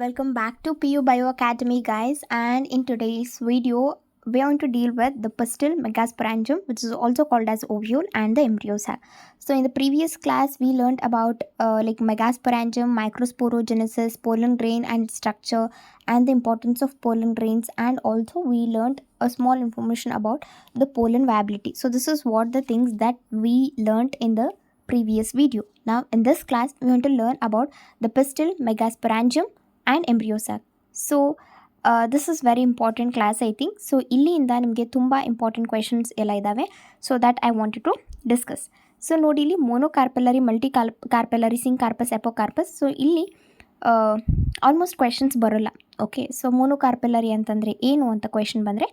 Welcome back to PU Bio Academy, guys. And in today's video, we are going to deal with the pistil megasporangium, which is also called as ovule, and the embryo sac. So, in the previous class, we learned about like megasporangium, microsporogenesis, pollen grain and its structure, and the importance of pollen grains. And also, we learned a small information about the pollen viability. So, this is what the things that we learned in the previous video. Now, in this class, we want to learn about the pistil megasporangium and embryo sac. So this is very important class I think. So ಇಲ್ಲಿಂದ ನಿಮಗೆ ತುಂಬ important questions ಎಲ್ಲ ಇದ್ದಾವೆ. So that I wanted to discuss. So ನೋಡಿ, ಇಲ್ಲಿ monocarpellary, carpellary, syncarpous, apocarpous. So ಇಲ್ಲಿ almost questions ಬರೋಲ್ಲ. Okay, so monocarpellary ಅಂತಂದರೆ ಏನು ಅಂತ ಕ್ವೆಶನ್ ಬಂದರೆ,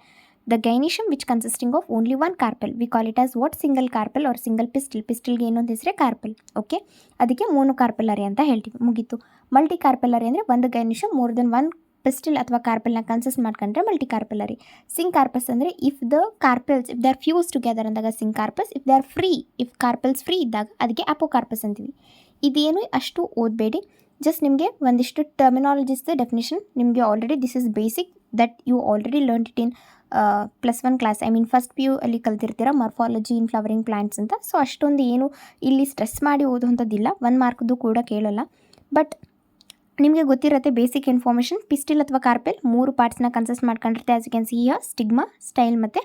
the gynoecium which consisting of only one carpel, we call it as what, single carpel or single pistil. ಪಿಸ್ಟಿಲ್ಗೆ ಏನೊಂದು ಹೆಸರೇ ಕಾರ್ಪೆಲ್. ಓಕೆ, ಅದಕ್ಕೆ ಮೋನೋಕಾರ್ಪೆಲರಿ ಅಂತ ಹೇಳ್ತೀವಿ. ಮುಗೀತು. ಮಲ್ಟಿ ಕಾರ್ಪೆಲರಿ ಅಂದರೆ ಒಂದು gynoecium more than one pistil ಅಥವಾ ಕಾರ್ಪೆಲ್ನ ಕನ್ಸಿಸ್ಟ್ ಮಾಡ್ಕೊಂಡ್ರೆ ಮಲ್ಟಿ ಕಾರ್ಪೆಲರಿ. ಸಿಂಗ್ ಕಾರ್ಪಸ್ ಅಂದರೆ if the carpels if they are fuse together ಅಂದಾಗ syncarpous, if they are free, if carpels free ಇದ್ದಾಗ ಅದಕ್ಕೆ ಅಪೋಕಾರ್ಪಸ್ ಅಂತೀವಿ. ಇದೇನು ಅಷ್ಟು ಓದಬೇಡಿ, ಜಸ್ಟ್ ನಿಮಗೆ ಒಂದಿಷ್ಟು ಟರ್ಮಿನಾಲಜಿಸ್ ಡೆಫಿನೇಷನ್ ನಿಮಗೆ already this is basic that you already learn it in +1 class. I mean first PU ಅಲ್ಲಿ ಕಲ್ತಿರ್ತೀರ, ಮಾರ್ಫಾಲಜಿ ಇನ್ ಫ್ಲವರಿಂಗ್ ಪ್ಲಾಂಟ್ಸ್ ಅಂತ. ಸೊ ಅಷ್ಟೊಂದು ಏನು ಇಲ್ಲಿ ಸ್ಟ್ರೆಸ್ ಮಾಡಿ ಓದುವಂಥದ್ದಿಲ್ಲ, 1 ಮಾರ್ಕ್ದು ಕೂಡ ಕೇಳಲ್ಲ. ಬಟ್ ನಿಮಗೆ ಗೊತ್ತಿರುತ್ತೆ ಬೇಸಿಕ್ ಇನ್ಫಾರ್ಮೇಷನ್. ಪಿಸ್ಟಿಲ್ ಅಥವಾ ಕಾರ್ಪೆಲ್ 3 ಪಾರ್ಟ್ಸ್ನ ಕನ್ಸಿಸ್ಟ್ ಮಾಡ್ಕೊಂಡಿರುತ್ತೆ. As you can see here, stigma, style ಮತ್ತು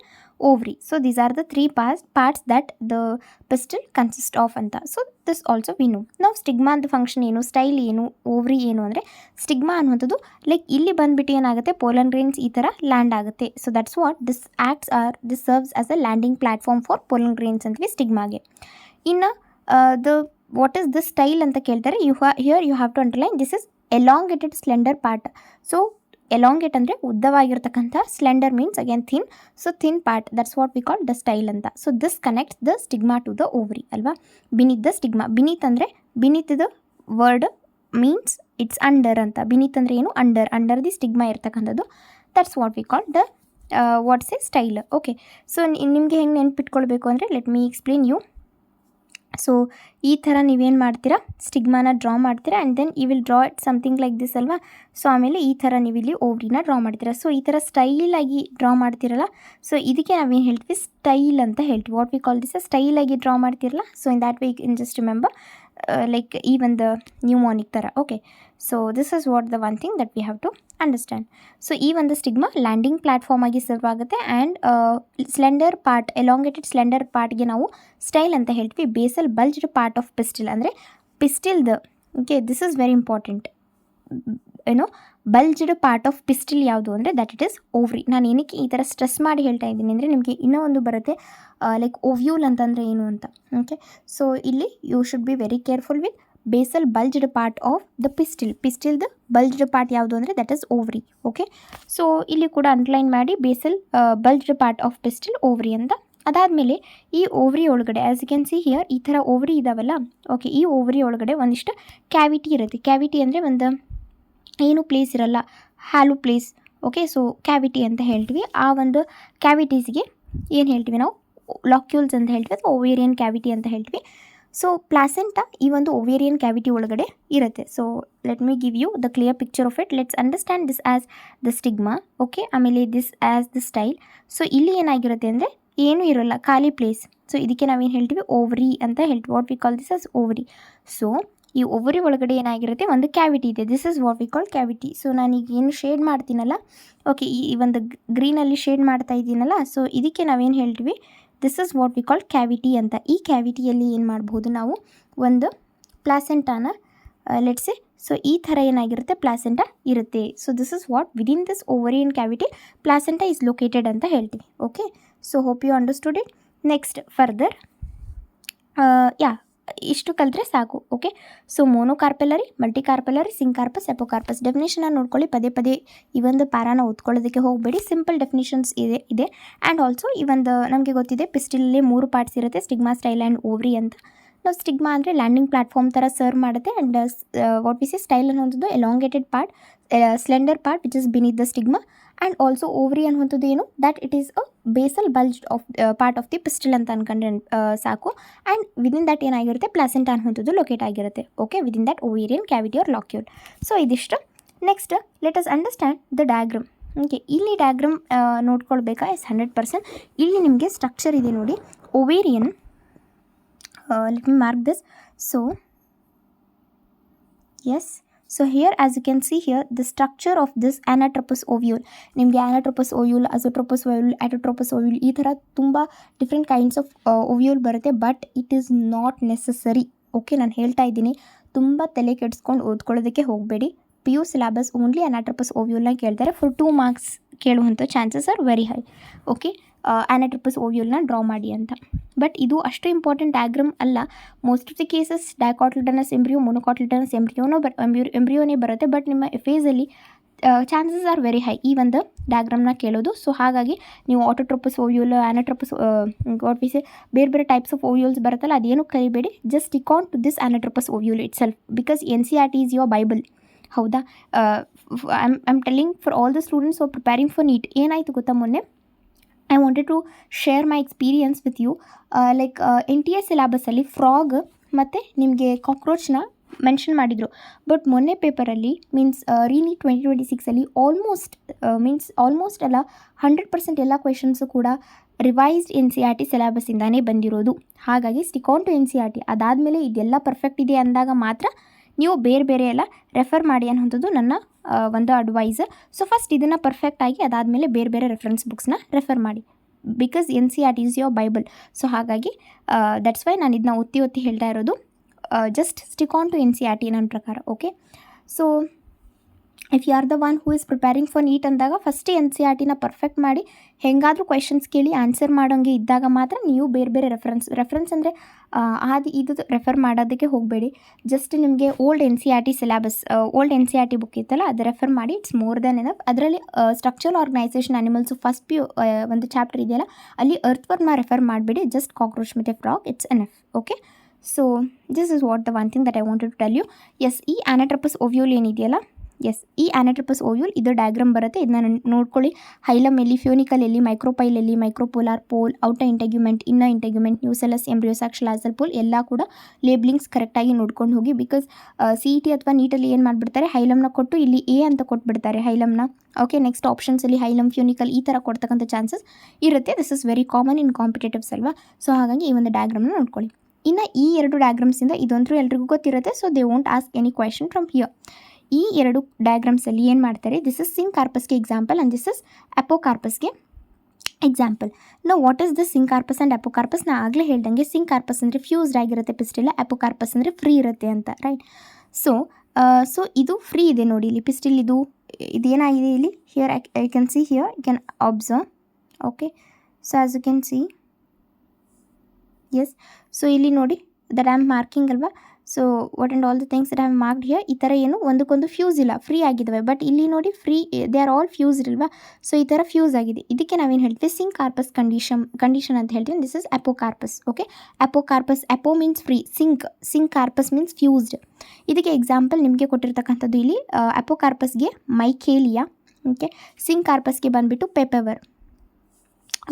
ovary. So these are the 3 parts that the pistil consist of ಅಂತ. So this also we know. ನಾವು ಸ್ಟಿಗ್ಮಾ ಅಂತ ಫಂಕ್ಷನ್ ಏನು, ಸ್ಟೈಲ್ ಏನು, ovary ಏನು ಅಂದರೆ, ಸ್ಟಿಗ್ಮಾ ಅನ್ನುವಂಥದ್ದು ಲೈಕ್ ಇಲ್ಲಿ ಬಂದುಬಿಟ್ಟು ಏನಾಗುತ್ತೆ, ಪೋಲನ್ ಗ್ರೇನ್ಸ್ ಈ ಥರ ಲ್ಯಾಂಡ್ ಆಗುತ್ತೆ. So that's what this serves as a landing platform for pollen grains ಅಂತೀವಿ ಸ್ಟಿಗ್ಮಾಗೆ. ಇನ್ನು ವಾಟ್ ಈಸ್ ದ ಸ್ಟೈಲ್ ಅಂತ ಕೇಳ್ತಾರೆ, here you have to underline this is elongated slender part. So elongate ಅಂದರೆ ಉದ್ದವಾಗಿರ್ತಕ್ಕಂಥ, slender means again thin. So thin part, that's what we call the style ಅಂತ. So this connects the stigma to the ovary ಅಲ್ವಾ. Beneath the stigma, beneath ಅಂದರೆ beneath the word means it's under ಅಂತ. Beneath ಅಂದರೆ ಏನು, under the stigma ಇರ್ತಕ್ಕಂಥದ್ದು. That's what we call the what's a style. Okay, so ನಿಮಗೆ ಹೆಂಗೆ ನೆನ್ಪಿಟ್ಕೊಳ್ಬೇಕು ಅಂದರೆ, let me explain you. So ಈ ಥರ ನೀವೇನು ಮಾಡ್ತೀರಾ, ಸ್ಟಿಗ್ಮಾನ ಡ್ರಾ ಮಾಡ್ತೀರಾ and then you will draw it something like this ಅಲ್ವಾ. ಸೊ ಆಮೇಲೆ ಈ ಥರ ನೀವು ಇಲ್ಲಿ ಓವ್ರಿನ ಡ್ರಾ ಮಾಡ್ತೀರಾ. ಸೊ ಈ ಥರ ಸ್ಟೈಲಾಗಿ ಡ್ರಾ ಮಾಡ್ತೀರಲ್ಲ, ಸೊ ಇದಕ್ಕೆ ನಾವೇನು ಹೇಳ್ತೀವಿ, ಸ್ಟೈಲ್ ಅಂತ ಹೇಳ್ತೀವಿ. ವಾಟ್ ವಿ ಕಾಲ್ ದಿಸ್ ಸ್ಟೈಲಾಗಿ ಡ್ರಾ ಮಾಡ್ತಿರಲ್ಲ. So in that way in just remember like ಈ ಒಂದು ನ್ಯೂಮಾನಿಕ್ ಥರ. Okay, so this is what the one thing that we have to understand. So ಈ ಒಂದು ಸ್ಟಿಗ್ಮಾ ಲ್ಯಾಂಡಿಂಗ್ ಪ್ಲಾಟ್ಫಾರ್ಮ್ ಆಗಿ serve ಆಗುತ್ತೆ. And slender part, elongated slender ಪಾರ್ಟ್ಗೆ ನಾವು style ಅಂತ ಹೇಳ್ತೀವಿ. Basal bulged part of pistil ಅಂದರೆ ಪಿಸ್ಟಿಲ್ದ. Okay, this is very important. ಏನೋ ಬಲ್ಜ್ಡ್ ಪಾರ್ಟ್ ಆಫ್ ಪಿಸ್ಟಿಲ್ ಯಾವುದು ಅಂದರೆ ದಟ್ ಇಟ್ ಇಸ್ ಓವ್ರಿ. ನಾನು ಏನಕ್ಕೆ ಈ ಥರ ಸ್ಟ್ರೆಸ್ ಮಾಡಿ ಹೇಳ್ತಾ ಇದ್ದೀನಿ ಅಂದರೆ, ನಿಮಗೆ ಇನ್ನೂ ಒಂದು ಬರುತ್ತೆ ಲೈಕ್ ಓವ್ಯೂಲ್ ಅಂತಂದರೆ ಏನು ಅಂತ. ಓಕೆ, ಸೊ ಇಲ್ಲಿ you should be very careful with basal bulged part of the ಪಿಸ್ಟಿಲ್ದು ಬಲ್ಜ್ಡ್ ಪಾರ್ಟ್ ಯಾವುದು ಅಂದರೆ that is ovary. Okay, so ಇಲ್ಲಿ ಕೂಡ ಅಂಡರ್ಲೈನ್ ಮಾಡಿ, basal bulged part of pistil ovary ಅಂತ. ಅದಾದಮೇಲೆ ಈ ಓವ್ರಿ ಒಳಗಡೆ as you can see here ಈ ಥರ ಓವ್ರಿ ಇದ್ದಾವಲ್ಲ. ಓಕೆ, ಈ ಓವ್ರಿ ಒಳಗಡೆ ಒಂದಿಷ್ಟು ಕ್ಯಾವಿಟಿ ಇರುತ್ತೆ. ಕ್ಯಾವಿಟಿ ಅಂದರೆ ಒಂದು ಏನು ಪ್ಲೇಸ್ ಇರಲ್ಲ, ಹ್ಯಾಲು ಪ್ಲೇಸ್. ಓಕೆ, ಸೊ ಕ್ಯಾವಿಟಿ ಅಂತ ಹೇಳ್ತೀವಿ. ಆ ಒಂದು ಕ್ಯಾವಿಟೀಸ್ಗೆ ಏನು ಹೇಳ್ತೀವಿ ನಾವು, ಲಾಕ್ಯೂಲ್ಸ್ ಅಂತ ಹೇಳ್ತೀವಿ, ಅಥವಾ ಓವೇರಿಯನ್ ಕ್ಯಾವಿಟಿ ಅಂತ ಹೇಳ್ತೀವಿ. ಸೊ ಪ್ಲಾಸೆಂಟಾ ಈ ಒಂದು ಓವೇರಿಯನ್ ಕ್ಯಾವಿಟಿ ಒಳಗಡೆ ಇರುತ್ತೆ. So let me give you the clear picture of it. Let's understand this as the stigma. Okay, ಆಮೇಲೆ this as the style. So ಇಲ್ಲಿ ಏನಾಗಿರುತ್ತೆ ಅಂದರೆ ಏನೂ ಇರೋಲ್ಲ, ಖಾಲಿ ಪ್ಲೇಸ್. ಸೊ ಇದಕ್ಕೆ ನಾವೇನು ಹೇಳ್ತೀವಿ, ಓವರಿ ಅಂತ ಹೇಳ್ತೀವಿ. What we call this as ovary. So ಈ ಓವರಿ ಒಳಗಡೆ ಏನಾಗಿರುತ್ತೆ, ಒಂದು ಕ್ಯಾವಿಟಿ ಇದೆ. This is what we call cavity. So ನಾನೀಗ ಏನು ಶೇಡ್ ಮಾಡ್ತೀನಲ್ಲ, ಓಕೆ, ಈ ಒಂದು ಗ್ರೀನಲ್ಲಿ ಶೇಡ್ ಮಾಡ್ತಾ ಇದ್ದೀನಲ್ಲ, ಸೊ ಇದಕ್ಕೆ ನಾವೇನು ಹೇಳ್ತೀವಿ, this is what we call cavity ಅಂತ. ಈ ಕ್ಯಾವಿಟಿಯಲ್ಲಿ ಏನು ಮಾಡ್ಬೋದು ನಾವು, ಒಂದು ಪ್ಲಾಸೆಂಟಾನ ಲೆಟ್ಸೆ. ಸೊ ಈ ಥರ ಏನಾಗಿರುತ್ತೆ, ಪ್ಲಾಸೆಂಟಾ ಇರುತ್ತೆ. So this is what within this ovarian cavity placenta is located ಅಂತ ಹೇಳ್ತೀವಿ. Okay, so hope you understood it. Next further ಇಷ್ಟು ಕಲಿತ್ರೆ ಸಾಕು. Okay, so monocarpellary, multicarpellary, syncarpous, apocarpous. ಡೆಫಿನೇಷನ್ನ ನೋಡ್ಕೊಳ್ಳಿ, ಪದೇ ಈ ಒಂದು ಪ್ಯಾರಾನ ಓದ್ಕೊಳ್ಳೋದಕ್ಕೆ ಹೋಗಬೇಡಿ. ಸಿಂಪಲ್ ಡೆಫಿನೇಷನ್ಸ್ ಇದೆ. ಆ್ಯಂಡ್ ಆಲ್ಸೋ ಈ ಒಂದು ನಮಗೆ ಗೊತ್ತಿದೆ, ಪಿಸ್ಟಿಲಲ್ಲಿ 3 ಪಾರ್ಟ್ಸ್ ಇರುತ್ತೆ, ಸ್ಟಿಗ್ಮಾ, ಸ್ಟೈಲ್ ಆ್ಯಂಡ್ ಓವ್ರಿ ಅಂತ. ನಾವು ಸ್ಟಿಗ್ಮಾ ಅಂದರೆ ಲ್ಯಾಂಡಿಂಗ್ ಪ್ಲಾಟ್ಫಾರ್ಮ್ ಥರ ಸರ್ವ್ ಮಾಡುತ್ತೆ. And what we see style ಅನ್ನೋದು elongated part, slender part which is beneath the stigma. And also ovary ಅನ್ನುವಂಥದ್ದು ಏನು, that it is a basal bulged of part of the pistil ಅಂತ ಅನ್ಕೊಂಡ್ರೆ ಸಾಕು. And within that ಏನಾಗಿರುತ್ತೆ, placenta ಅನ್ನುವಂಥದ್ದು locate ಆಗಿರುತ್ತೆ. Okay, within that ovarian cavity or locule. So ಇದಿಷ್ಟು next let us understand the diagram. Okay, ಇಲ್ಲಿ diagram ನೋಡ್ಕೊಳ್ಬೇಕಾ? Yes, 100%. ಇಲ್ಲಿ ನಿಮಗೆ ಸ್ಟ್ರಕ್ಚರ್ ಇದೆ ನೋಡಿ, ovarian. Let me mark this. So yes, so here as you can see here the structure of this anatropous ovule. ನಿಮಗೆ anatropous ovule, azotropous ovule, autotropous ovule ಈ ಥರ ತುಂಬ ಡಿಫ್ರೆಂಟ್ ಕೈಂಡ್ಸ್ ಆಫ್ ಓವ್ಯೂಲ್ ಬರುತ್ತೆ. But it is not necessary. Okay, ನಾನು ಹೇಳ್ತಾ ಇದ್ದೀನಿ, ತುಂಬ ತಲೆ ಕೆಡಿಸ್ಕೊಂಡು ಓದ್ಕೊಳ್ಳೋದಕ್ಕೆ ಹೋಗಬೇಡಿ. P U syllabus only anatropous ಓವ್ಯೂಲ್ನ ಕೇಳ್ತಾರೆ. ಫಾರ್ 2 ಮಾರ್ಕ್ಸ್ ಕೇಳುವಂಥ chances are very high. Okay, anatropous ಓವ್ಯೂಲ್ನ ಡ್ರಾ ಮಾಡಿ ಅಂತ. ಬಟ್ ಇದು ಅಷ್ಟು ಇಂಪಾರ್ಟೆಂಟ್ ಡಯಾಗ್ರಾಮ್ ಅಲ್ಲ. Most of the cases dicotyledonous embryo, monocotyledonous ಎಂಬ್ರಿಯೋನೇ ಬರುತ್ತೆ. ಬಟ್ ನಿಮ್ಮ ಫೇಸಲ್ಲಿ ಚಾನ್ಸಸ್ ಆರ್ ವೆರಿ ಹೈ ಈ ಒಂದು ಡಯಾಗ್ರಾಮ್ನ ಕೇಳೋದು. ಸೊ ಹಾಗಾಗಿ ನೀವು ಆಟೋಟ್ರೋಪಸ್ ಓವ್ಯೂಲ್, ಅನಾಟ್ರೋಪಸ್ ಬೇರೆ ಬೇರೆ ಟೈಪ್ಸ್ ಆಫ್ ಓವ್ಯೂಲ್ಸ್ ಬರುತ್ತಲ್ಲ, ಅದೇನು ಕರಿಬೇಡಿ. Just stick on to this anatropous ovule itself, because NCERT is your bible. ಹೌದಾ? I am telling for all the students are preparing for NEET. ಏನಾಯಿತು ಗೊತ್ತಾ, ಮೊನ್ನೆ I wanted to share my experience with you. Like NTA ಸಿಲೆಬಸಲ್ಲಿ frog ಮತ್ತು ನಿಮಗೆ ಕಾಕ್ರೋಚ್ನ mention ಮಾಡಿದರು. But ಮೊನ್ನೆ ಪೇಪರಲ್ಲಿ ರೀನಿ 2026ಅಲ್ಲಿ ಆಲ್ಮೋಸ್ಟ್ ಅಲ್ಲ 100% ಎಲ್ಲ ಕ್ವೆಶನ್ಸು ಕೂಡ ರಿವೈಸ್ಡ್ NCERT ಸಿಲೆಬಸ್ಸಿಂದಾನೇ ಬಂದಿರೋದು. ಹಾಗಾಗಿ ಸ್ಟಿಕ್ ಆನ್ ಟು NCERT. ಅದಾದಮೇಲೆ ಇದೆಲ್ಲ ಪರ್ಫೆಕ್ಟ್ ಇದೆ ಅಂದಾಗ ಮಾತ್ರ ನೀವು ಬೇರೆ ಎಲ್ಲ ರೆಫರ್ ಮಾಡಿ ಅನ್ನೋಂಥದ್ದು ನನ್ನ ಒಂದು ಅಡ್ವೈಸ್. ಸೊ ಫಸ್ಟ್ ಇದನ್ನು ಪರ್ಫೆಕ್ಟಾಗಿ ಅದಾದಮೇಲೆ ಬೇರೆ ರೆಫರೆನ್ಸ್ ಬುಕ್ಸ್ನ ರೆಫರ್ ಮಾಡಿ, because NCERT is your bible. So ಹಾಗಾಗಿ ದಟ್ಸ್ ವೈ ನಾನು ಇದನ್ನ ಒತ್ತಿ ಹೇಳ್ತಾ ಇರೋದು. Just stick on to NCERT ನನ್ನ ಪ್ರಕಾರ. Okay, so if you are the one who is preparing for NEET ಅಂದಾಗ ಫಸ್ಟೇ NCERTನ ಪರ್ಫೆಕ್ಟ್ ಮಾಡಿ, ಹೆಂಗಾದರೂ ಕ್ವೆಶನ್ಸ್ ಕೇಳಿ ಆನ್ಸರ್ ಮಾಡೋಂಗೆ ಇದ್ದಾಗ ಮಾತ್ರ ನೀವು ಬೇರೆ ರೆಫರೆನ್ಸ್ ಅಂದರೆ ಇದು ರೆಫರ್ ಮಾಡೋದಕ್ಕೆ ಹೋಗಬೇಡಿ. ಜಸ್ಟ್ ನಿಮಗೆ ಓಲ್ಡ್ NCERT ಬುಕ್ ಇತ್ತಲ್ಲ, ಅದು ರೆಫರ್ ಮಾಡಿ. It's more than enough. ಅದರಲ್ಲಿ structural organisation animals first PU ಒಂದು ಚಾಪ್ಟರ್ ಇದೆಯಲ್ಲ, ಅಲ್ಲಿ ಅರ್ಥವರ್ಮ್ನ ರೆಫರ್ ಮಾಡಬೇಡಿ. ಜಸ್ಟ್ ಕಾಕ್ರೋಚ್ ಮತ್ತು frog, it's enough. Okay, so this is what the one thing that I wanted to tell you. Yes, ಈ anatropous ovule ಏನಿದೆಯಲ್ಲ, S, ಈ ಅನಾಟ್ರಪಸ್ ಓವ್ಯೂಲ್ ಇದು ಡಯಾಗ್ರಾಮ್ ಬರುತ್ತೆ. ಇದನ್ನ ನೋಡ್ಕೊಳ್ಳಿ. ಹೈಲಮ್ ಎಲ್ಲಿ, ಫ್ಯೂನಿಕಲ್ ಎಲ್ಲಿ, ಮೈಕ್ರೋಪೈಲ್ ಎಲ್ಲಿ, micropolar pole, outer integument, inner integument, nucellus, embryo sac, chalazal pole ಎಲ್ಲ ಕೂಡ ಲೇಬ್ಲಿಂಗ್ಸ್ ಕರೆಕ್ಟಾಗಿ ನೋಡ್ಕೊಂಡು ಹೋಗಿ. ಬಿಕಾಸ್ CET ಅಥವಾ ನೀಟಲ್ಲಿ ಏನು ಮಾಡಿಬಿಡ್ತಾರೆ, ಹೈಲಮ್ನ ಕೊಟ್ಟು ಇಲ್ಲಿ A ಅಂತ ಕೊಟ್ಬಿಡ್ತಾರೆ ಹೈಲಮ್ನ. ಓಕೆ, ನೆಕ್ಸ್ಟ್ ಆಪ್ಷನ್ಸಲ್ಲಿ ಹೈಲಮ್, ಫ್ಯೂನಿಕಲ್ ಈ ಥರ ಕೊಡ್ತಕ್ಕಂಥ ಚಾನ್ಸಸ್ ಇರುತ್ತೆ. This is very common in competitives ಅಲ್ವಾ. ಸೊ ಹಾಗಾಗಿ ಈ ಒಂದು ಡಯಾಗ್ರಾಮ್ನ ನೋಡ್ಕೊಳ್ಳಿ. ಇನ್ನು ಈ 2 ಡಯಾಗ್ರಾಮ್ಸಿಂದ ಇದಂತೂ ಎಲ್ರಿಗೂ ಗೊತ್ತಿರುತ್ತೆ. So they won't ask any question from here. ಈ 2 ಡಯಾಗ್ರಾಮ್ಸಲ್ಲಿ ಏನು ಮಾಡ್ತಾರೆ, ದಿಸ್ ಇಸ್ ಸಿಂಕಾರ್ಪಸ್ಗೆ ಎಕ್ಸಾಂಪಲ್ ಆ್ಯಂಡ್ ದಿಸ್ ಇಸ್ ಅಪೋಕಾರ್ಪಸ್ಗೆ ಎಕ್ಸಾಂಪಲ್. ನಾವು what is the syncarpous and apocarpous? ನಾ ಆಗಲೇ ಹೇಳ್ದಂಗೆ ಸಿಂಕಾರ್ಪಸ್ ಅಂದರೆ ಫ್ಯೂಸ್ಡ್ ಆಗಿರುತ್ತೆ ಪಿಸ್ಟಿಲ್, ಅಪೋಕಾರ್ಪಸ್ ಅಂದರೆ ಫ್ರೀ ಇರುತ್ತೆ ಅಂತ, ರೈಟ್? ಸೊ ಇದು ಫ್ರೀ ಇದೆ ನೋಡಿ, ಇಲ್ಲಿ ಪಿಸ್ಟಿಲ್ ಇದೇನಾಗಿದೆ ಇಲ್ಲಿ, here I can see, here you can observe. Okay, so as you can see, yes, so ಇಲ್ಲಿ ನೋಡಿ ದಟ್ ಐ ಆಮ್ ಮಾರ್ಕಿಂಗ್ ಅಲ್ವಾ. So what and all the things that I have marked here, ಈ ಥರ ಏನು ಒಂದಕ್ಕೊಂದು fuse ಇಲ್ಲ, free ಆಗಿದ್ದಾವೆ. But ಇಲ್ಲಿ ನೋಡಿ ದೇ ಆರ್ ಆಲ್ ಫ್ಯೂಸ್ಡ್ ಅಲ್ವಾ. ಸೊ ಈ ಥರ ಫ್ಯೂಸ್ ಆಗಿದೆ. ಇದಕ್ಕೆ ನಾವೇನು ಹೇಳ್ತೀವಿ, ಸಿಂಕಾರ್ಪಸ್ ಕಂಡೀಷನ್ ಅಂತ ಹೇಳ್ತೀವಿ. This is apocarpous. Okay, apocarpous, apo means free, syncarpous means fused. ಇದಕ್ಕೆ ಎಕ್ಸಾಂಪಲ್ ನಿಮಗೆ ಕೊಟ್ಟಿರ್ತಕ್ಕಂಥದ್ದು ಇಲ್ಲಿ ಅಪೋಕಾರ್ಪಸ್ಗೆ ಮೈಕೇಲಿಯಾ. ಓಕೆ, ಸಿಂಕಾರ್ಪಸ್ಗೆ ಬಂದುಬಿಟ್ಟು Papaver.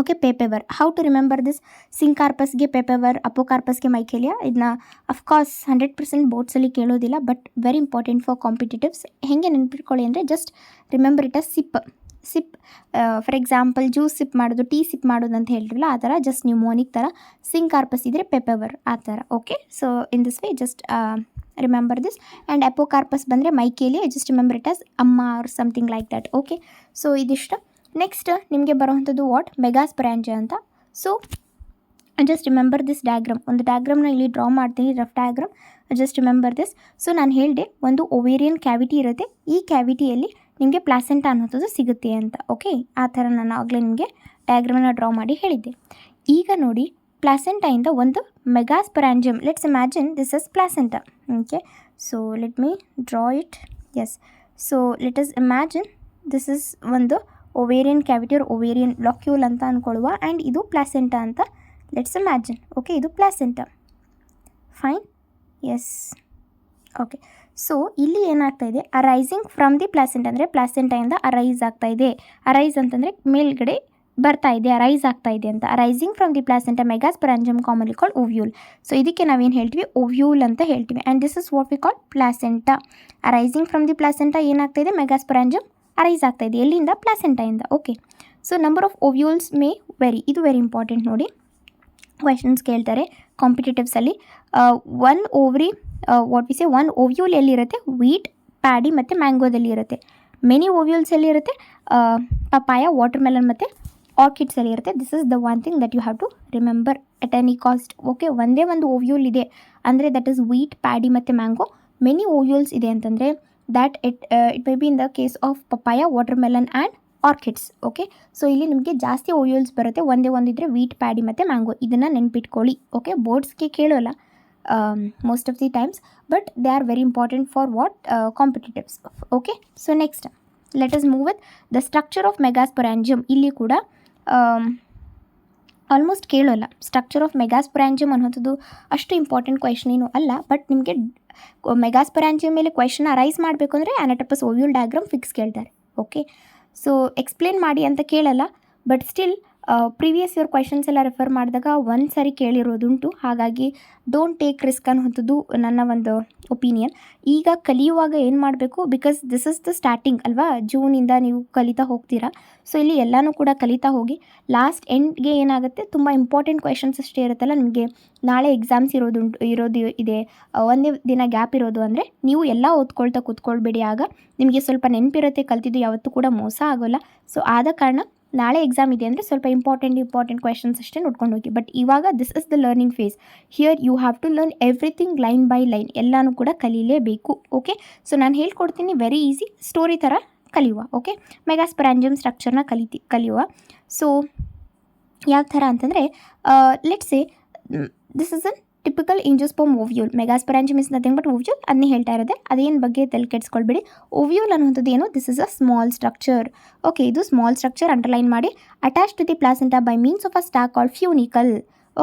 Okay, Papaver. How to remember this? ಸಿಂಕಾರ್ಪಸ್ಗೆ ಪೇಪೆವರ್, ಅಪೋಕಾರ್ಪಸ್ಗೆ ಮೈಕೇಲಿಯಾ. ಇದನ್ನ ಅಫ್ಕೋರ್ಸ್ 100% ಬೋರ್ಡ್ಸಲ್ಲಿ ಕೇಳೋದಿಲ್ಲ, but very important for competitives. ಹೇಗೆ ನೆನ್ಪಿಟ್ಕೊಳ್ಳಿ ಅಂದರೆ, just remember it as sip. For example juice sip ಮಾಡೋದು, ಟೀ ಸಿಪ್ ಮಾಡೋದು ಅಂತ ಹೇಳಿರಲ್ಲ, ಆ ಥರ ಜಸ್ಟ್ ನ್ಯೂಮೋನಿಕ್ ಥರ. ಸಿಂಕಾರ್ಪಸ್ ಇದ್ದರೆ ಪೇಪೆವರ್, ಆ ಥರ. Okay, so in this way just remember this. And apocarpous ಬಂದರೆ Michelia, just remember it as ಅಮ್ಮ or something like that. Okay, so ಇದಿಷ್ಟು. ನೆಕ್ಸ್ಟ್ ನಿಮಗೆ ಬರೋವಂಥದ್ದು ವಾಟ್, ಮೆಗಾಸ್ಪೊರಾಂಜಿಯಾ ಅಂತ. So just remember this diagram. ಒಂದು ಡಯಾಗ್ರಾಮ್ನ ಇಲ್ಲಿ ಡ್ರಾ ಮಾಡ್ತೀನಿ, rough diagram. Just remember this. So ನಾನು ಹೇಳಿದೆ, ಒಂದು ಓವೇರಿಯನ್ ಕ್ಯಾವಿಟಿ ಇರುತ್ತೆ. ಈ ಕ್ಯಾವಿಟಿಯಲ್ಲಿ ನಿಮಗೆ ಪ್ಲಾಸೆಂಟಾ ಅನ್ನೋದು ಸಿಗುತ್ತೆ ಅಂತ. ಓಕೆ, ಆ ಥರ ನಾನು ಆಗಲೇ ನಿಮಗೆ ಡಯಾಗ್ರಾಮನ್ನ ಡ್ರಾ ಮಾಡಿ ಹೇಳಿದ್ದೆ. ಈಗ ನೋಡಿ, ಪ್ಲಾಸೆಂಟಾಯಿಂದ ಒಂದು megasporangium. Let's imagine this is placenta. Okay, so let me draw it. Yes, so let us imagine this is ಒಂದು ovarian cavity or ovarian locule ಅಂತ ಅಂದ್ಕೊಳ್ಳುವ. ಆ್ಯಂಡ್ ಇದು ಪ್ಲಾಸೆಂಟಾ ಅಂತ ಲೆಟ್ಸ್ ಇಮ್ಯಾಜಿನ್. ಓಕೆ, ಇದು placenta. Fine, yes. Okay, so ಇಲ್ಲಿ ಏನಾಗ್ತಾಯಿದೆ, arising from the placenta ಅಂದರೆ ಪ್ಲಾಸೆಂಟಾಯಿಂದ ಅರೈಸ್ ಆಗ್ತಾಯಿದೆ. ಅರೈಸ್ ಅಂತಂದರೆ ಮೇಲ್ಗಡೆ ಬರ್ತಾ ಇದೆ, ಅರೈಸ್ ಆಗ್ತಾ ಇದೆ ಅಂತ. Arising from the placenta megasporangium commonly called ovule. So ಇದಕ್ಕೆ ನಾವೇನು ಹೇಳ್ತೀವಿ, ಓವ್ಯೂಲ್ ಅಂತ ಹೇಳ್ತೀವಿ. And this is what we call placenta. Arising from the placenta ಏನಾಗ್ತಾ ಇದೆ, ಮೆಗಾಸ್ಪೊರಾಂಜಿಯಂ ಅರೈಸ್ ಆಗ್ತಾ ಇದೆ. ಎಲ್ಲಿಂದ, ಪ್ಲಾಸೆಂಟಾಯಿಂದ. Okay, so number of ovules may vary. ಇದು ವೆರಿ ಇಂಪಾರ್ಟೆಂಟ್ ನೋಡಿ, ಕ್ವೆಶನ್ಸ್ ಕೇಳ್ತಾರೆ ಕಾಂಪಿಟೇಟಿವ್ಸಲ್ಲಿ. One ovary what we say, one ovule ಎಲ್ಲಿರುತ್ತೆ, ವೀಟ್, ಪ್ಯಾಡಿ ಮತ್ತು ಮ್ಯಾಂಗೋದಲ್ಲಿ ಇರುತ್ತೆ. ಮೆನಿ ಓವ್ಯೂಲ್ಸ್ ಎಲ್ಲಿರುತ್ತೆ, ಪಪಾಯ, ವಾಟರ್ ಮೆಲನ್ ಮತ್ತು ಆರ್ಕಿಡ್ಸಲ್ಲಿ ಇರುತ್ತೆ. This is the one thing that you have to remember at any cost. Okay, ಒಂದೇ ಒಂದು ಓವ್ಯೂಲ್ ಇದೆ ಅಂದರೆ ದಟ್ ಇಸ್ ವೀಟ್, ಪ್ಯಾಡಿ ಮತ್ತು ಮ್ಯಾಂಗೋ. ಮೆನಿ ಓವ್ಯೂಲ್ಸ್ ಇದೆ ಅಂತಂದರೆ that it may be in the case of papaya, watermelon and orchids. Okay, so ಇಲ್ಲಿ ನಿಮಗೆ ಜಾಸ್ತಿ ಓವ್ಯೂಲ್ಸ್ ಬರುತ್ತೆ, ಒಂದೇ ಒಂದಿದ್ರೆ ವೀಟ್, ಪ್ಯಾಡಿ ಮತ್ತು ಮ್ಯಾಂಗೋ. ಇದನ್ನು ನೆನ್ಪಿಟ್ಕೊಳ್ಳಿ. ಓಕೆ, ಬೋರ್ಡ್ಸ್ಗೆ ಕೇಳೋಲ್ಲ most of the times, but they are very important for what, competitives. Okay, so next let us move with the structure of megasporangium. ಇಲ್ಲಿ ಕೂಡ ಆಲ್ಮೋಸ್ಟ್ ಕೇಳೋಲ್ಲ. ಸ್ಟ್ರಕ್ಚರ್ ಆಫ್ ಮೆಗಾಸ್ಪೊರಾಂಜಿಯಂ ಅನ್ನೋದು ಅಷ್ಟು ಇಂಪಾರ್ಟೆಂಟ್ ಕ್ವೆಶನ್ ಏನು ಅಲ್ಲ, ಬಟ್ ನಿಮಗೆ ಮೆಗಾಸ್ಪೊರಾಂಜಿಯಂ ಮೇಲೆ ಕ್ವೆಶನ್ ಅರೈಸ್ ಮಾಡಬೇಕು ಅಂದರೆ ಅನಾಟೋಪಸ್ ಓವ್ಯೂಲ್ ಡಯಾಗ್ರಾಮ್ ಫಿಕ್ಸ್ ಕೇಳ್ತಾರೆ. ಓಕೆ, ಸೊ ಎಕ್ಸ್ಪ್ಲೇನ್ ಮಾಡಿ ಅಂತ ಕೇಳಲ್ಲ, but still previous year questions ಎಲ್ಲ ರೆಫರ್ ಮಾಡಿದಾಗ ಒಂದು ಸರಿ ಕೇಳಿರೋದುಂಟು. ಹಾಗಾಗಿ ಡೋಂಟ್ ಟೇಕ್ ರಿಸ್ಕ್ ಅನ್ನೋದು ನನ್ನ ಒಂದು ಒಪಿನಿಯನ್. ಈಗ ಕಲಿಯುವಾಗ ಏನು ಮಾಡಬೇಕು, because this is the starting ಅಲ್ವಾ, ಜೂನಿಂದ ನೀವು ಕಲಿತಾ ಹೋಗ್ತೀರಾ. ಸೊ ಇಲ್ಲಿ ಎಲ್ಲನೂ ಕೂಡ ಕಲಿತಾ ಹೋಗಿ ಲಾಸ್ಟ್ ಎಂಡ್ಗೆ ಏನಾಗುತ್ತೆ, ತುಂಬ ಇಂಪಾರ್ಟೆಂಟ್ ಕ್ವೆಶನ್ಸ್ ಅಷ್ಟೇ ಇರುತ್ತಲ್ಲ. ನಿಮಗೆ ನಾಳೆ ಎಕ್ಸಾಮ್ಸ್ ಇರೋದು ಇದೆ, ಒಂದೇ ದಿನ ಗ್ಯಾಪ್ ಇರೋದು ಅಂದರೆ ನೀವು ಎಲ್ಲ ಓದ್ಕೊಳ್ತಾ ಕೂತ್ಕೊಳ್ಬೇಡಿ. ಆಗ ನಿಮಗೆ ಸ್ವಲ್ಪ ನೆನಪಿರುತ್ತೆ, ಕಲ್ತಿದ್ದು ಯಾವತ್ತೂ ಕೂಡ ಮೋಸ ಆಗೋಲ್ಲ. ಸೊ ಆದ ಕಾರಣ ನಾಳೆ ಎಕ್ಸಾಮ್ ಇದೆ ಅಂದರೆ ಸ್ವಲ್ಪ ಇಂಪಾರ್ಟೆಂಟ್ ಕ್ವೆಶನ್ಸ್ ಅಷ್ಟೇ ನೋಡ್ಕೊಂಡು ಹೋಗಿ. ಬಟ್ ಇವಾಗ this is the learning phase. Here you have to learn everything line by line. ಎಲ್ಲನೂ ಕೂಡ ಕಲೀಲೇಬೇಕು. ಓಕೆ, ಸೊ ನಾನು ಹೇಳ್ಕೊಡ್ತೀನಿ, ವೆರಿ ಈಸಿ, ಸ್ಟೋರಿ ಥರ ಕಲಿಯುವ. ಓಕೆ, ಮೆಗಾಸ್ಪೊರಾಂಜಿಯಂ ಸ್ಟ್ರಕ್ಚರ್ನ ಕಲಿಯುವ. ಸೊ ಯಾವ ಥರ ಅಂತಂದರೆ, let's say this is an typical angiosperm ovule. Megasporangium is nothing but ovule. ಅದನ್ನೇ ಹೇಳ್ತಾ ಇರೋದೆ, ಅದೇನು ಬಗ್ಗೆ ತಲೆ ಕೆಡಿಸ್ಕೊಳ್ಬೇಡಿ. ಓವ್ಯೂಲ್ ಅನ್ನೋಂಥದ್ದು ಏನು, this is a small structure. Okay, ಇದು ಸ್ಮಾಲ್ ಸ್ಟ್ರಕ್ಚರ್, ಅಂಡರ್ಲೈನ್ ಮಾಡಿ. Attach to the placenta by means of a stalk called funicle.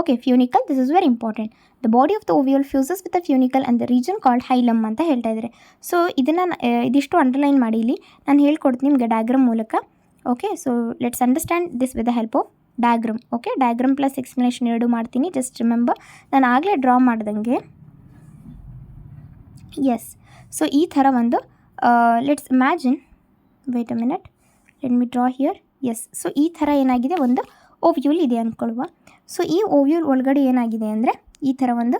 Okay, funicle, this is very important. The body of the ovule fuses with the funicle and the region called hilum ಅಂತ ಹೇಳ್ತಾ ಇದ್ದಾರೆ. So ಇದನ್ನು ಇದಿಷ್ಟು underline ಮಾಡಿ ಇಲ್ಲಿ ನಾನು ಹೇಳ್ಕೊಡ್ತೀನಿ ನಿಮಗೆ ಡಯಾಗ್ರಾಮ್ ಮೂಲಕ. Okay, so let's understand this with the help of diagram. Okay, diagram plus explanation ಎರಡು ಮಾಡ್ತೀನಿ. ಜಸ್ಟ್ ರಿಮೆಂಬರ್, ನಾನು ಆಗಲೇ ಡ್ರಾ ಮಾಡ್ದಂಗೆ. ಎಸ್, ಸೊ ಈ ಥರ ಒಂದು let's imagine, wait a minute, let me draw here. Yes, so ಈ ಥರ ಏನಾಗಿದೆ, ಒಂದು ಓವ್ಯೂಲ್ ಇದೆ ಅಂದ್ಕೊಳ್ಳುವ. ಸೊ ಈ ಓವ್ಯೂಲ್ ಒಳಗಡೆ ಏನಾಗಿದೆ ಅಂದರೆ ಈ ಥರ ಒಂದು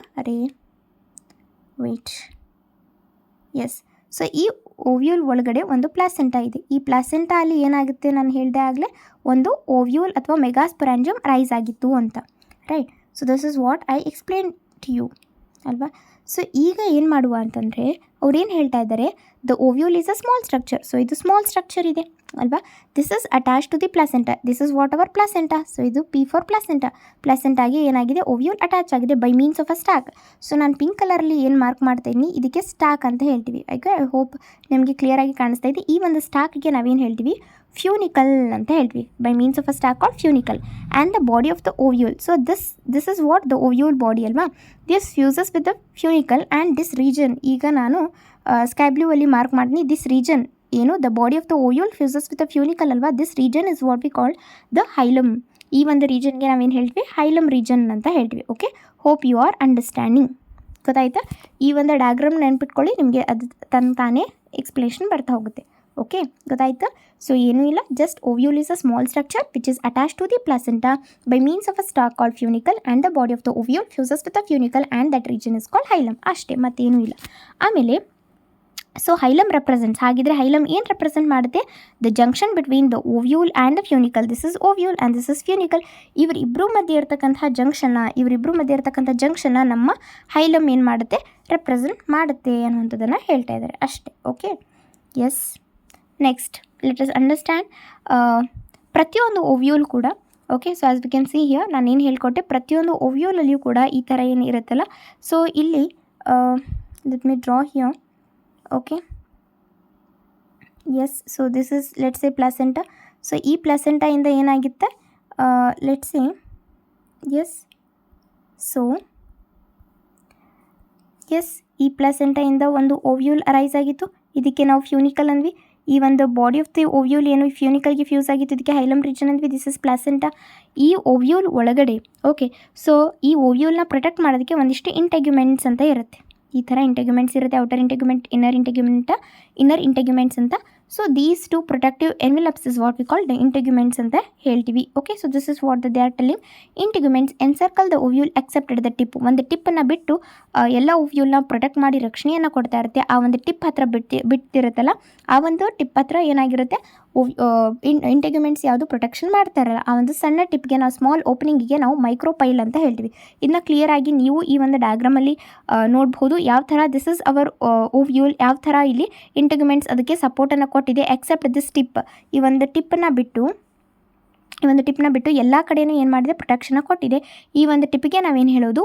ವೇಟ್. ಎಸ್, ಸೊ ಈ ಓವ್ಯೂಲ್ ಒಳಗಡೆ ಒಂದು ಪ್ಲಾಸೆಂಟಾ ಇದೆ. ಈ ಪ್ಲಾಸೆಂಟಾ ಅಲ್ಲಿ ಏನಾಗುತ್ತೆ, ನಾನು ಹೇಳಿದೆ ಆಗಲೇ, ಒಂದು ಓವ್ಯೂಲ್ ಅಥವಾ ಮೆಗಾಸ್ಪೊರಾಂಜಿಯಂ ರೈಸ್ ಆಗಿತ್ತು ಅಂತ. Right, so this is what I explain to you ಅಲ್ವಾ. ಸೊ ಈಗ ಏನು ಮಾಡುವ ಅಂತಂದರೆ, ಅವ್ರೇನು ಹೇಳ್ತಾ ಇದ್ದಾರೆ, the ovule is a small structure. So ಇದು ಸ್ಮಾಲ್ ಸ್ಟ್ರಕ್ಚರ್ ಇದೆ ಅಲ್ವಾ. This is attach to the placenta. This is what our placenta. So ಇದು ಪಿ ಫಾರ್ ಪ್ಲಾಸೆಂಟಾ. ಪ್ಲಾಸೆಂಟಾಗಿ ಏನಾಗಿದೆ, ಓವ್ಯೂಲ್ ಅಟ್ಯಾಚ್ ಆಗಿದೆ by means of a stalk. So ನಾನು pink ಕಲರಲ್ಲಿ ಏನು ಮಾರ್ಕ್ ಮಾಡ್ತಾ ಇದ್ದೀನಿ, ಇದಕ್ಕೆ ಸ್ಟಾಕ್ ಅಂತ ಹೇಳ್ತೀವಿ. ಐ ಹೋಪ್ ನಿಮಗೆ ಕ್ಲಿಯರಾಗಿ ಕಾಣಿಸ್ತಾ ಇದೆ. ಈ ಒಂದು ಸ್ಟಾಕ್ಗೆ ನಾವೇನು ಹೇಳ್ತೀವಿ, ಫ್ಯೂನಿಕಲ್ ಅಂತ ಹೇಳ್ತೀವಿ. By means of a stalk called funicle and the body of the ovule. So this is what the ovule body ಅಲ್ವಾ. This fuses with the funicle and this region. ಈಗ ನಾನು ಸ್ಕೈ ಬ್ಲೂ ಅಲ್ಲಿ mark ಮಾಡ್ತೀನಿ. This region ಏನು, the body of the ovule fuses with the funicle ಅಲ್ವಾ. This region is what we called the hilum. ಈ ಒಂದು ರೀಜನ್ಗೆ ನಾವೇನು ಹೇಳ್ತೀವಿ, ಹೈಲಮ್ ರೀಜನ್ ಅಂತ ಹೇಳ್ತೀವಿ. Okay, hope you are understanding. ಗೊತ್ತಾಯ್ತಾ. ಈ ಒಂದು ಡಯಾಗ್ರಾಮ್ ನೆನ್ಪಿಟ್ಕೊಳ್ಳಿ, ನಿಮಗೆ ಅದು ತಾನೇ ಎಕ್ಸ್ಪ್ಲೇಷನ್ ಬರ್ತಾ ಹೋಗುತ್ತೆ. ಓಕೆ, ಗೊತ್ತಾಯ್ತಾ. ಸೊ ಏನೂ ಇಲ್ಲ, just ovule is a small structure which is attached to the placenta by means of a stalk called funicle and the body of the ovule fuses with the funicle and that region is called hilum. ಅಷ್ಟೇ, ಮತ್ತೇನೂ ಇಲ್ಲ. ಆಮೇಲೆ so Hylam represents, ಹಾಗಿದ್ರೆ ಹೈಲಮ್ ಏನು represent ಮಾಡುತ್ತೆ, the junction between the ovule and the funicle. This is ovule and this is funicle. ಇವರಿಬ್ಬರು ಮಧ್ಯೆ ಇರ್ತಕ್ಕಂಥ ಜಂಕ್ಷನ್ನ ನಮ್ಮ ಹೈಲಮ್ ಏನು ಮಾಡುತ್ತೆ, ರೆಪ್ರೆಸೆಂಟ್ ಮಾಡುತ್ತೆ ಅನ್ನುವಂಥದ್ದನ್ನು ಹೇಳ್ತಾ ಇದ್ದಾರೆ ಅಷ್ಟೇ. Okay, yes. Next let us understand ಪ್ರತಿಯೊಂದು ಓವ್ಯೂಲ್ ಕೂಡ. Okay, so as we can see here, ನಾನು ಏನು ಹೇಳ್ಕೊಟ್ಟೆ, ಪ್ರತಿಯೊಂದು ಓವ್ಯೂಲಲ್ಲಿಯೂ ಕೂಡ ಈ ಥರ ಏನು ಇರುತ್ತಲ್ಲ. ಸೊ ಇಲ್ಲಿ let me draw here. Okay, yes. So this is let's a placenta. So ಈ ಪ್ಲಾಸೆಂಟಾಯಿಂದ ಏನಾಗುತ್ತೆ, let's a yes. So yes, ಈ ಪ್ಲಾಸೆಂಟಾಯಿಂದ ಒಂದು ಓವ್ಯೂಲ್ ಅರೈಸ್ ಆಗಿತ್ತು. ಇದಕ್ಕೆ ನಾವು ಫ್ಯೂನಿಕಲ್ ಅಂದ್ವಿ. ಈ ಒಂದು ಬಾಡಿ ಆಫ್ ದಿ ಓವ್ಯೂಲ್ ಏನು ಫ್ಯೂನಿಕಲ್ಗೆ ಫ್ಯೂಸ್ ಆಗಿತ್ತು, ಇದಕ್ಕೆ Hylam region ಅಂದ್ವಿ, this is placenta. ಈ ಓವ್ಯೂಲ್ ಒಳಗಡೆ ಓಕೆ, ಸೊ ಈ ಓವ್ಯೂಲ್ನ ಪ್ರೊಟೆಕ್ಟ್ ಮಾಡೋದಕ್ಕೆ ಒಂದಿಷ್ಟು ಇಂಟೆಗ್ಯುಮೆಂಟ್ಸ್ ಅಂತ ಇರುತ್ತೆ. ಈ ಥರ ಇಂಟೆಗ್ಯುಮೆಂಟ್ಸ್ ಇರುತ್ತೆ, ಔಟರ್ ಇಂಟೆಗ್ಯುಮೆಂಟ್, ಇನ್ನರ್ ಇಂಟೆಗ್ಯುಮೆಂಟ್ಸ್ ಅಂತ. So these two protective envelopes is what we call the integuments ಅಂತ ಹೇಳ್ತೀವಿ. Okay, so this is what they are telling. Integuments encircle the ovule excepted the tip. ಒಂದು ಟಿಪ್ಪನ್ನು ಬಿಟ್ಟು ಎಲ್ಲ ಓವ್ಯೂಲ್ನ ಪ್ರೊಟೆಕ್ಟ್ ಮಾಡಿ ರಕ್ಷಣೆಯನ್ನು ಕೊಡ್ತಾ ಇರುತ್ತೆ. ಆ ಒಂದು ಟಿಪ್ ಹತ್ರ ಬಿಟ್ಟಿರುತ್ತಲ್ಲ, ಆ ಒಂದು ಟಿಪ್ ಹತ್ರ ಏನಾಗಿರುತ್ತೆ, ಇಂಟೆಗ್ಯುಮೆಂಟ್ಸ್ ಯಾವುದು ಪ್ರೊಟೆಕ್ಷನ್ ಮಾಡ್ತಾ ಇರಲ್ಲ. ಆ ಒಂದು ಸಣ್ಣ ಟಿಪ್ಗೆ ನಾವು ಸ್ಮಾಲ್ ಓಪನಿಂಗಿಗೆ ನಾವು ಮೈಕ್ರೋಪೈಲ್ ಅಂತ ಹೇಳ್ತೀವಿ. ಇದನ್ನ ಕ್ಲಿಯರ್ ಆಗಿ ನೀವು ಈ ಒಂದು ಡಯಾಗ್ರಾಮಲ್ಲಿ ನೋಡ್ಬೋದು ಯಾವ ಥರ ದಿಸ್ ಇಸ್ ಅವರ್ ಓವ್ಯೂಲ್, ಯಾವ ಥರ ಇಲ್ಲಿ ಇಂಟೆಗ್ಯುಮೆಂಟ್ಸ್ ಅದಕ್ಕೆ ಸಪೋರ್ಟನ್ನು ಕೊಟ್ಟಿದೆ. ಎಕ್ಸೆಪ್ಟ್ ದಿಸ್ ಟಿಪ್, ಈ ಒಂದು ಟಿಪ್ಪನ್ನು ಬಿಟ್ಟು ಎಲ್ಲ ಕಡೆಯೂ ಏನು ಮಾಡಿದೆ, ಪ್ರೊಟೆಕ್ಷನ್ ಕೊಟ್ಟಿದೆ. ಈ ಒಂದು ಟಿಪ್ಪಿಗೆ ನಾವೇನು ಹೇಳೋದು,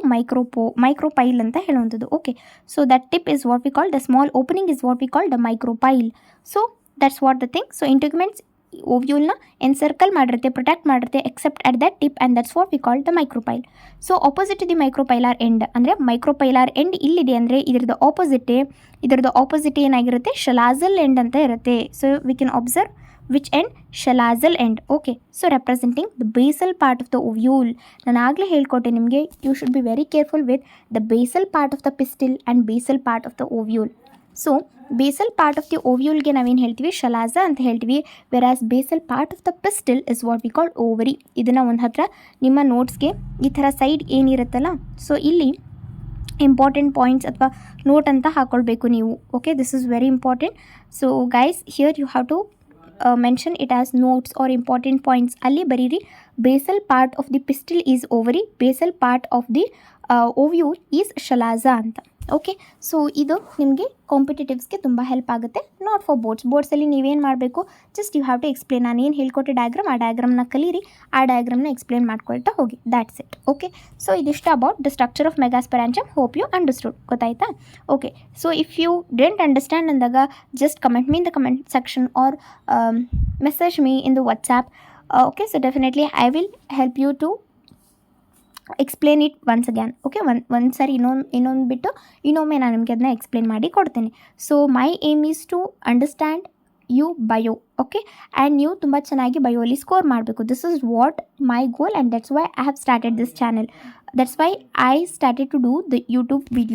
ಮೈಕ್ರೋಪೈಲ್ ಅಂತ ಹೇಳುವಂಥದ್ದು. Okay, so that tip is what we call the small opening is what we call the micropyle. So that's what the thing. So integuments ಓವ್ಯೂಲ್ನ ಎನ್ಸರ್ಕಲ್ ಮಾಡಿರುತ್ತೆ, ಪ್ರೊಟೆಕ್ಟ್ ಮಾಡಿರುತ್ತೆ except at that tip, and that's what we call the micropyle. So opposite the micropylar end, ಅಂದರೆ micropylar end ಇಲ್ಲಿದೆ ಅಂದರೆ ಇದರದ್ದು opposite ಏನಾಗಿರುತ್ತೆ, chalazal end ಅಂತ ಇರುತ್ತೆ. So we can observe which end, chalazal end. Okay, so representing the basal part of the ovule. ನಾನು ಆಗಲೇ ಹೇಳ್ಕೊಟ್ಟೆ ನಿಮಗೆ, you should be very careful with the basal part of the pistil and basal part of the ovule. So basal part of the ಓವ್ಯೂಲ್ಗೆ ನಾವೇನು ಹೇಳ್ತೀವಿ, chalaza ಅಂತ ಹೇಳ್ತೀವಿ. Versus basal part of the pistil is what we call ovary. ಇದನ್ನು ಒಂದು ಹತ್ರ ನಿಮ್ಮ ನೋಟ್ಸ್ಗೆ ಈ ಥರ ಸೈಡ್ ಏನಿರುತ್ತಲ್ಲ, ಸೊ ಇಲ್ಲಿ ಇಂಪಾರ್ಟೆಂಟ್ ಪಾಯಿಂಟ್ಸ್ ಅಥವಾ ನೋಟ್ ಅಂತ ಹಾಕ್ಕೊಳ್ಬೇಕು ನೀವು. Okay, this is very important. So guys, here you have to mention it as notes or important points. ಅಲ್ಲಿ ಬರೀರಿ, basal part of the pistil is ovary, basal part of the ovule is chalaza ಅಂತ. Okay, so ಇದು ನಿಮಗೆ ಕಾಂಪಿಟೇಟಿವ್ಸ್ಗೆ ತುಂಬ help ಆಗುತ್ತೆ, not for ಬೋರ್ಡ್ಸಲ್ಲಿ ನೀವೇನು ಮಾಡಬೇಕು, just you have to explain. ನಾನು ಏನು ಹೇಳ್ಕೊಟ್ಟೆ ಡಯಾಗ್ರಾಮ್, ಆ ಡಯಾಗ್ರಾಮ್ನ ಕಲೀರಿ, ಆ ಡಯಾಗ್ರಾಮ್ನ ಎಕ್ಸ್ಪ್ಲೇನ್ ಮಾಡ್ಕೊಳ್ತಾ ಹೋಗಿ, ದ್ಯಾಟ್ಸ್ ಇಟ್. ಓಕೆ, ಸೊ ಇದಿಷ್ಟು about the structure of megasporangium. Hope you understood, ಗೊತ್ತಾಯ್ತಾ? Okay, so if you didn't understand ಅಂದಾಗ just comment me in the comment section or message me in the WhatsApp. Okay, so definitely I will help you to explain it once again. Okay, ಒಂದು ಸಾರಿ ಇನ್ನೊಮ್ಮೆ ನಾನು ನಿಮಗೆ ಅದನ್ನ explain ಮಾಡಿ ಕೊಡ್ತೇನೆ. So my aim is to understand you bio. Okay, and ನೀವು ತುಂಬ ಚೆನ್ನಾಗಿ ಬಯೋಲಿ ಸ್ಕೋರ್ ಮಾಡಬೇಕು. This is what my goal, and that's why I have started this channel. That's why I started to do the YouTube video.